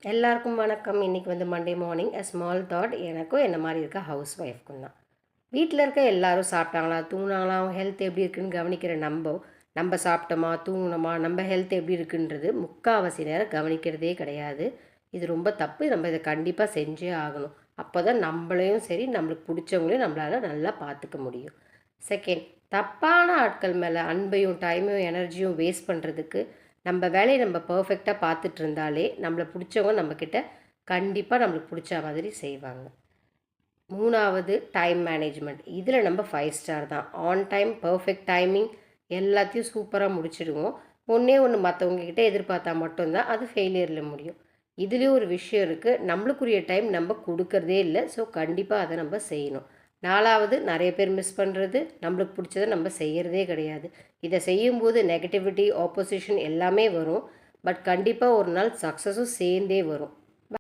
எல்லாருக்கும் வணக்கம். இன்றைக்கி வந்து மண்டே மார்னிங் ஸ்மால் தாட் எனக்கும் என்ன மாதிரி இருக்க ஹவுஸ் ஒய்ஃப்க்கும் தான். வீட்டில் இருக்க எல்லாரும் சாப்பிட்டாங்களா, தூங்கினாங்களா, அவங்க ஹெல்த் எப்படி இருக்குன்னு கவனிக்கிற நம்ம சாப்பிட்டோமா, தூங்கினோமா, நம்ம ஹெல்த் எப்படி இருக்குன்றது முக்கால்வாசி நேரம் கவனிக்கிறதே கிடையாது. இது ரொம்ப தப்பு. நம்ம இதை கண்டிப்பாக செஞ்சே ஆகணும். அப்போ தான் நம்மளையும் சரி, நம்மளுக்கு பிடிச்சவங்களையும் நம்மளால் நல்லா பார்த்துக்க முடியும். செகண்ட், தப்பான ஆட்கள் மேலே அன்பையும் டைமையும் எனர்ஜியும் வேஸ்ட் பண்ணுறதுக்கு நம்ம வேலையை நம்ம பர்ஃபெக்டாக பார்த்துட்டு இருந்தாலே நம்மளை பிடிச்சவங்க நம்மக்கிட்ட கண்டிப்பாக நம்மளுக்கு பிடிச்ச மாதிரி செய்வாங்க. மூணாவது, டைம் மேனேஜ்மெண்ட். இதில் நம்ம 5 ஸ்டார் தான். ஆன் டைம், பர்ஃபெக்ட் டைமிங், எல்லாத்தையும் சூப்பராக முடிச்சிடுவோம். ஒன்றே ஒன்று மற்றவங்கக்கிட்ட எதிர்பார்த்தா மட்டும்தான் அது ஃபெயிலியரில் முடியும். இதுலேயும் ஒரு விஷயம் இருக்குது, நம்மளுக்குரிய டைம் நம்ம கொடுக்கறதே இல்லை. ஸோ கண்டிப்பாக அதை நம்ம செய்யணும். நாலாவது, நிறைய பேர் மிஸ் பண்ணுறது, நம்மளுக்கு பிடிச்சதை நம்ம செய்கிறதே கிடையாது. இதை செய்யும்போது நெகட்டிவிட்டி, ஆப்போசிஷன் எல்லாமே வரும். பட் கண்டிப்பாக ஒரு நாள் சக்ஸஸும் சேர்ந்தே வரும்.